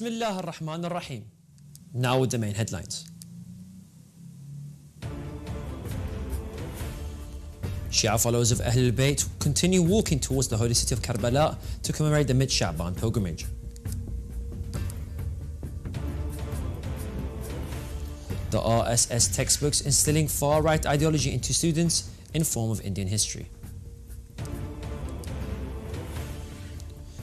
Bismillah ar-Rahman ar-Rahim. Now with the main headlines. Shia followers of Ahlul Bayt continue walking towards the holy city of Karbala to commemorate the mid-Sha'ban pilgrimage. The RSS textbooks instilling far-right ideology into students in form of Indian history.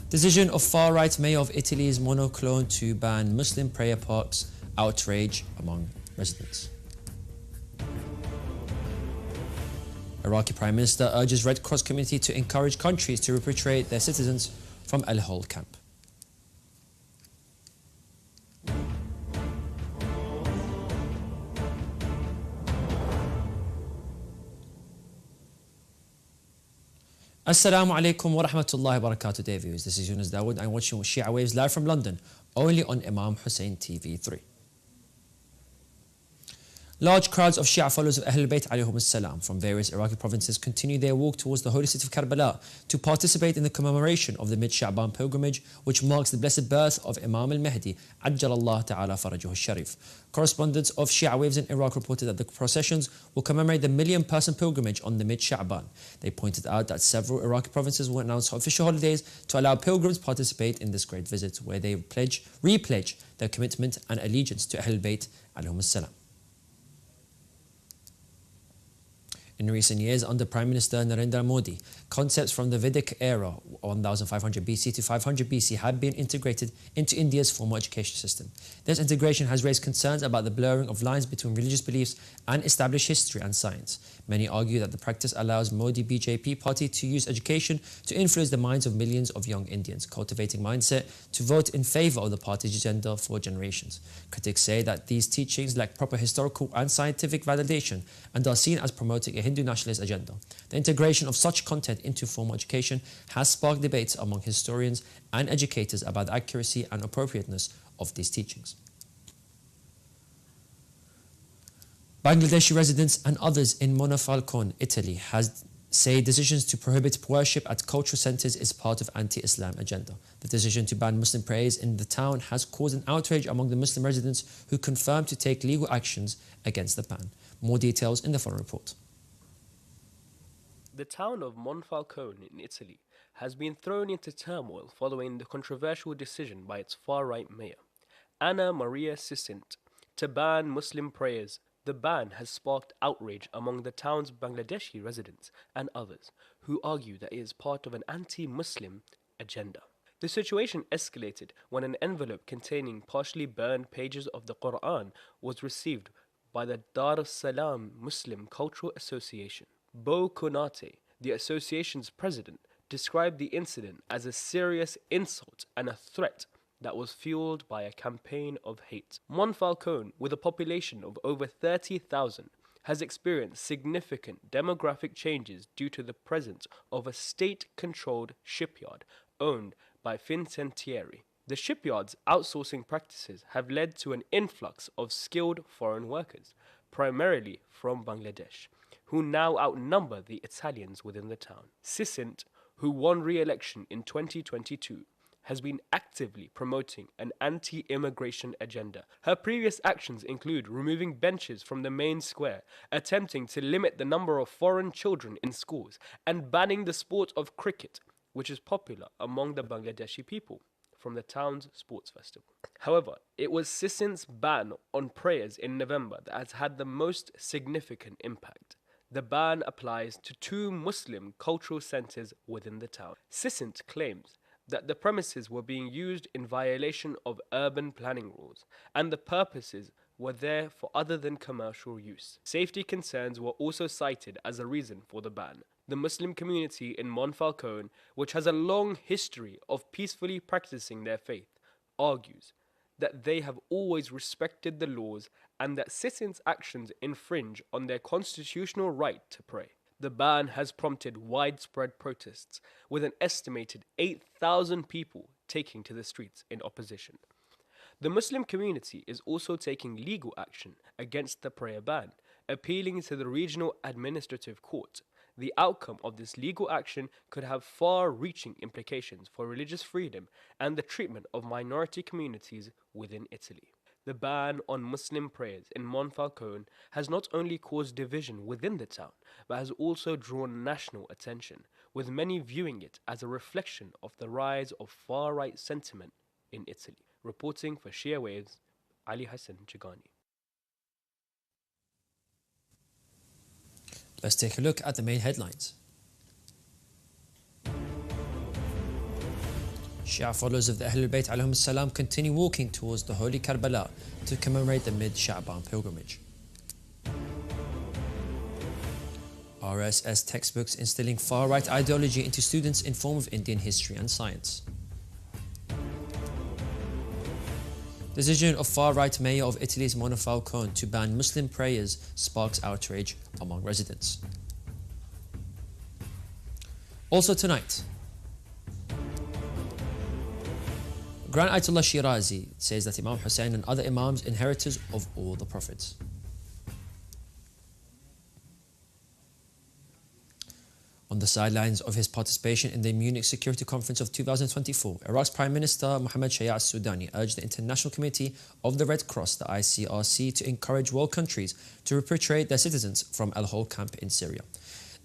Decision of far-right mayor of Italy's monoclone to ban Muslim prayer parks, outrage among residents. Iraqi Prime Minister urges Red Cross community to encourage countries to repatriate their citizens from Al-Hol camp. Assalamu alaikum wa rahmatullahi wa barakatuh, dear viewers. This is Yunus Dawood. I'm watching Shia Waves live from London, only on Imam Hussein TV 3. Large crowds of Shia followers of Ahlul Bayt alayhum salam from various Iraqi provinces continue their walk towards the holy city of Karbala to participate in the commemoration of the mid-Sha'ban pilgrimage, which marks the blessed birth of Imam al-Mahdi, Ajjalallahu ta'ala farajuhu sharif. Correspondents of Shia Waves in Iraq reported that the processions will commemorate the million-person pilgrimage on the mid-Sha'ban. They pointed out that several Iraqi provinces will announce official holidays to allow pilgrims to participate in this great visit, where they re-pledge their commitment and allegiance to Ahlul Bayt alayhum salam. In recent years, under Prime Minister Narendra Modi, concepts from the Vedic era, 1500 BC to 500 BC, have been integrated into India's formal education system. This integration has raised concerns about the blurring of lines between religious beliefs and established history and science. Many argue that the practice allows Modi BJP party to use education to influence the minds of millions of young Indians, cultivating mindset to vote in favour of the party's agenda for generations. Critics say that these teachings lack proper historical and scientific validation and are seen as promoting a Hindu nationalist agenda. The integration of such content into formal education has sparked debates among historians and educators about the accuracy and appropriateness of these teachings. Bangladeshi residents and others in Monfalcone, Italy, say decisions to prohibit worship at cultural centres is part of anti-Islam agenda. The decision to ban Muslim prayers in the town has caused an outrage among the Muslim residents who confirmed to take legal actions against the ban. More details in the following report. The town of Monfalcone in Italy has been thrown into turmoil following the controversial decision by its far-right mayor, Anna Maria Sisint, to ban Muslim prayers. The ban has sparked outrage among the town's Bangladeshi residents and others who argue that it is part of an anti-Muslim agenda. The situation escalated when an envelope containing partially burned pages of the Quran was received by the Dar es Salaam Muslim Cultural Association. Bo Konate, the association's president, described the incident as a serious insult and a threat that was fueled by a campaign of hate. Monfalcone, with a population of over 30,000, has experienced significant demographic changes due to the presence of a state-controlled shipyard owned by Fincantieri. The shipyard's outsourcing practices have led to an influx of skilled foreign workers, primarily from Bangladesh, who now outnumber the Italians within the town. Sisint, who won re-election in 2022, has been actively promoting an anti-immigration agenda. Her previous actions include removing benches from the main square, attempting to limit the number of foreign children in schools, and banning the sport of cricket, which is popular among the Bangladeshi people, from the town's sports festival. However, it was Sisint's ban on prayers in November that has had the most significant impact. The ban applies to 2 Muslim cultural centres within the town. Sisint claims that the premises were being used in violation of urban planning rules, and the purposes were there for other than commercial use. Safety concerns were also cited as a reason for the ban. The Muslim community in Monfalcone, which has a long history of peacefully practicing their faith, argues that they have always respected the laws and that Sisint's actions infringe on their constitutional right to pray. The ban has prompted widespread protests, with an estimated 8,000 people taking to the streets in opposition. The Muslim community is also taking legal action against the prayer ban, appealing to the regional administrative court. The outcome of this legal action could have far-reaching implications for religious freedom and the treatment of minority communities within Italy. The ban on Muslim prayers in Monfalcone has not only caused division within the town, but has also drawn national attention, with many viewing it as a reflection of the rise of far-right sentiment in Italy. Reporting for Shia Waves, Ali Hassan Chigani. Let's take a look at the main headlines. Shia followers of the Ahlul Bayt alayhim salam continue walking towards the holy Karbala to commemorate the mid-Sha'ban pilgrimage. RSS textbooks instilling far-right ideology into students in form of Indian history and science. Decision of far-right mayor of Italy's Monfalcone to ban Muslim prayers sparks outrage among residents. Also tonight, Grand Ayatollah Shirazi says that Imam Hussein and other Imams inheritors of all the Prophets. On the sidelines of his participation in the Munich Security Conference of 2024, Iraq's Prime Minister Mohammed Shia al-Sudani urged the International Committee of the Red Cross, the ICRC, to encourage world countries to repatriate their citizens from Al-Hol camp in Syria.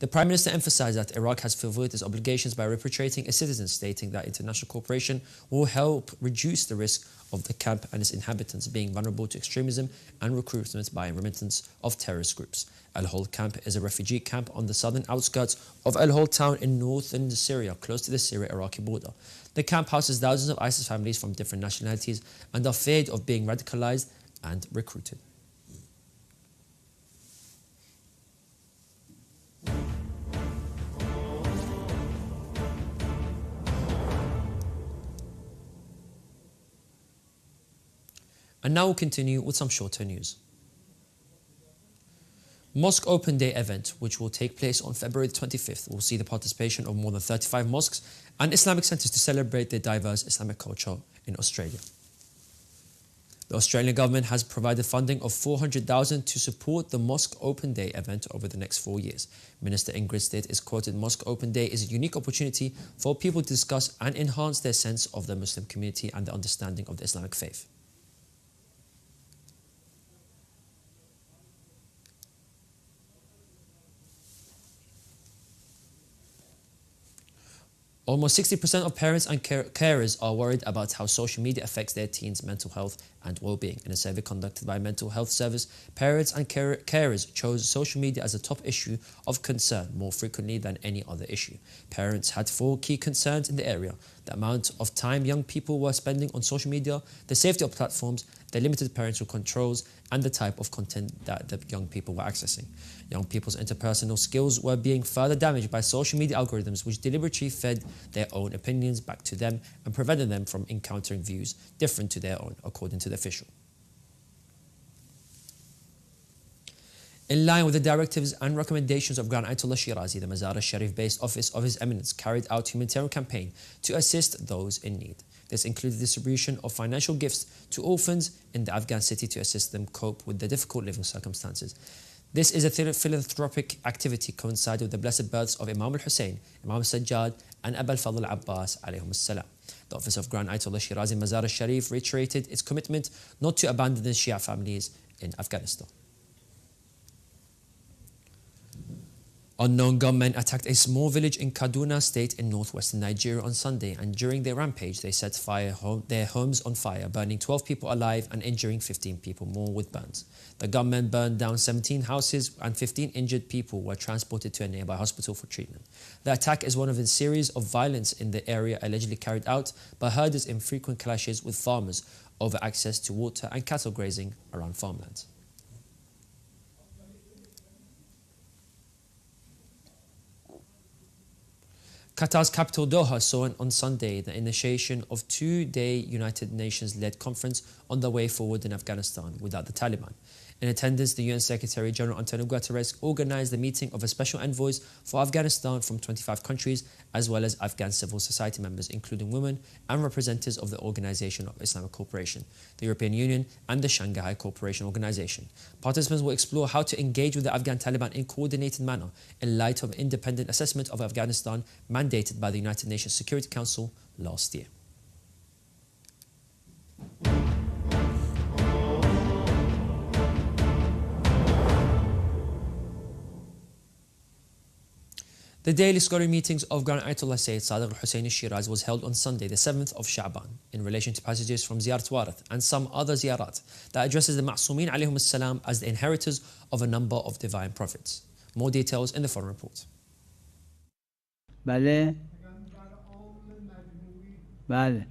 The Prime Minister emphasized that Iraq has fulfilled its obligations by repatriating its citizens, stating that international cooperation will help reduce the risk of the camp and its inhabitants being vulnerable to extremism and recruitment by remittance of terrorist groups. Al-Hol camp is a refugee camp on the southern outskirts of Al-Hol town in northern Syria, close to the Syria-Iraqi border. The camp houses thousands of ISIS families from different nationalities and are feared of being radicalized and recruited. And now we'll continue with some shorter news. Mosque Open Day event, which will take place on February 25th, will see the participation of more than 35 mosques and Islamic centres to celebrate their diverse Islamic culture in Australia. The Australian government has provided funding of $400,000 to support the Mosque Open Day event over the next 4 years. Minister Ingrid Stitt is quoted, "Mosque Open Day is a unique opportunity for people to discuss and enhance their sense of the Muslim community and their understanding of the Islamic faith." Almost 60% of parents and carers are worried about how social media affects their teens' mental health and well-being. In a survey conducted by Mental Health Service, parents and carers chose social media as a top issue of concern more frequently than any other issue. Parents had 4 key concerns in the area: the amount of time young people were spending on social media, the safety of platforms, the limited parental controls, and the type of content that the young people were accessing. Young people's interpersonal skills were being further damaged by social media algorithms which deliberately fed their own opinions back to them and prevented them from encountering views different to their own, according to the official. In line with the directives and recommendations of Grand Ayatollah Shirazi, the Mazar al-Sharif-based office of His Eminence carried out a humanitarian campaign to assist those in need. This included the distribution of financial gifts to orphans in the Afghan city to assist them cope with the difficult living circumstances. This is a philanthropic activity coincided with the blessed births of Imam Hussein, Imam Sajjad, and Abul Fadl Abbas alayhim salam. The office of Grand Ayatollah Shirazi Mazar al-Sharif reiterated its commitment not to abandon the Shia families in Afghanistan. Unknown gunmen attacked a small village in Kaduna State in northwestern Nigeria on Sunday, and during their rampage they set their homes on fire, burning 12 people alive and injuring 15 people more with burns. The gunmen burned down 17 houses and 15 injured people were transported to a nearby hospital for treatment. The attack is one of a series of violence in the area allegedly carried out by herders in frequent clashes with farmers over access to water and cattle grazing around farmlands. Qatar's capital Doha saw on Sunday the initiation of a 2-day United Nations-led conference on the way forward in Afghanistan without the Taliban. In attendance, the UN Secretary General Antonio Guterres organised the meeting of a special envoys for Afghanistan from 25 countries, as well as Afghan civil society members, including women and representatives of the Organisation of Islamic Cooperation, the European Union and the Shanghai Cooperation Organisation. Participants will explore how to engage with the Afghan Taliban in a coordinated manner in light of an independent assessment of Afghanistan mandated by the United Nations Security Council last year. The daily scholarly meetings of Grand Ayatollah Sayyid Sadiq al-Hussein al-Shirazi was held on Sunday, the 7th of Sha'ban, in relation to passages from Ziyarat Warith and some other ziyarat that addresses the Ma'sumin alayhum as-salam as the inheritors of a number of divine prophets. More details in the following report. بله بله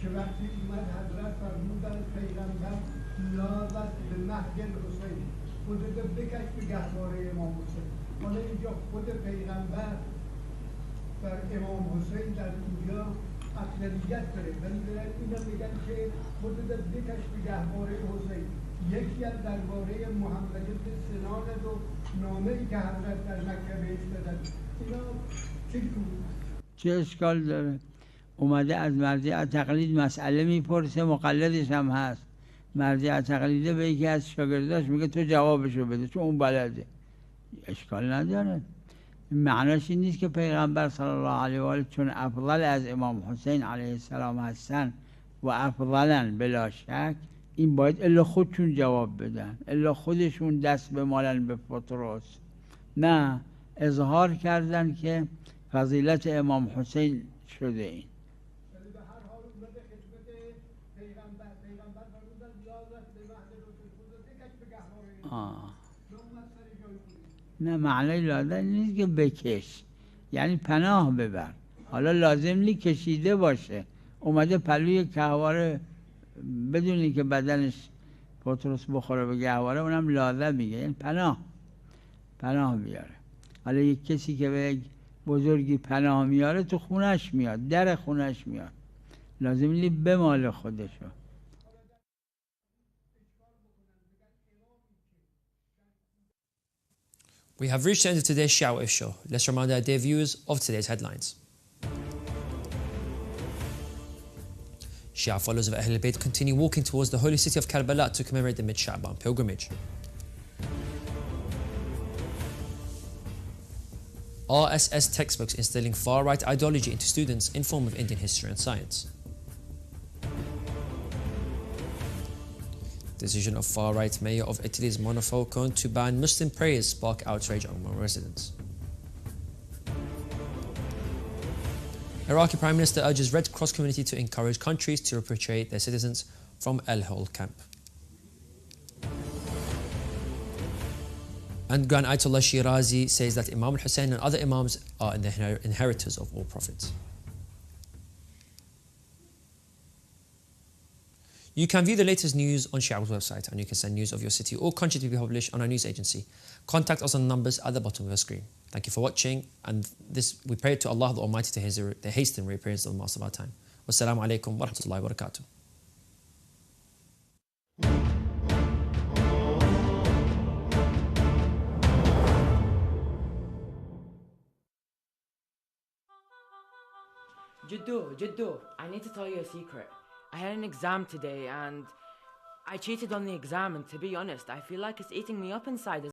که وقتی اومد حضرت فرمودن پیغمبر لاذت به مهد حسین خودت بکش به گهواره امام حسین. حالا اینجا خود پیغمبر بر امام حسین در اینجا اقلیت داره ولی اینا میگن که خودت بکش به گهواره حسین. یکی از درباره محمد بن سنان و نامه‌ای که حضرت در مکه بهش دادن. اینا چه اشکال داره؟ اومده از مرجع تقلید مسئله میپرسه، مقلدش هم هست. مرجع تقلیده به یکی از شاگرداش میگه تو جوابشو بده چون اون بلده. اشکال نداره. معناش این نیست که پیغمبر صلی الله علیه و آله چون افضل از امام حسین علیه السلام هستن و افضلن بلا شک این باید الا خودشون جواب بدن، الا خودشون دست بمالن به پتروس. نه، اظهار کردن که فضیلت امام حسین شده این. نه، معنی لاده نیست که بکش، یعنی پناه ببر. حالا لازم نیست کشیده باشه، اومده پلوی گهواره بدونی که بدنش پتروس بخوره به گهواره، اونم لاده میگه، یعنی پناه بیاره. حالا یک کسی که به یک بزرگی پناه میاره تو خونش میاد، در خونش میاد، لازم نیست بمال خودشو. We have reached the end of today's Shia Waves show. Let's remind our dear viewers of today's headlines. Shia followers of Ahl al-Bayt continue walking towards the holy city of Karbala to commemorate the mid-Sha'ban pilgrimage. RSS textbooks instilling far-right ideology into students in form of Indian history and science. Decision of far-right mayor of Italy's Monaco to ban Muslim prayers spark outrage among residents. Iraqi Prime Minister urges Red Cross community to encourage countries to repatriate their citizens from Al-Hol camp. And Grand Ayatollah Shirazi says that Imam Hussein and other Imams are the inheritors of all prophets. You can view the latest news on Shia's website, and you can send news of your city or country to be published on our news agency. Contact us on the numbers at the bottom of the screen. Thank you for watching, and we pray to Allah the Almighty to hasten the reappearance of the Master of our time. Wassalamu alaikum wa rahmatullahi wa barakatuh. Jiddu, I need to tell you a secret. I had an exam today and I cheated on the exam, and to be honest, I feel like it's eating me up inside.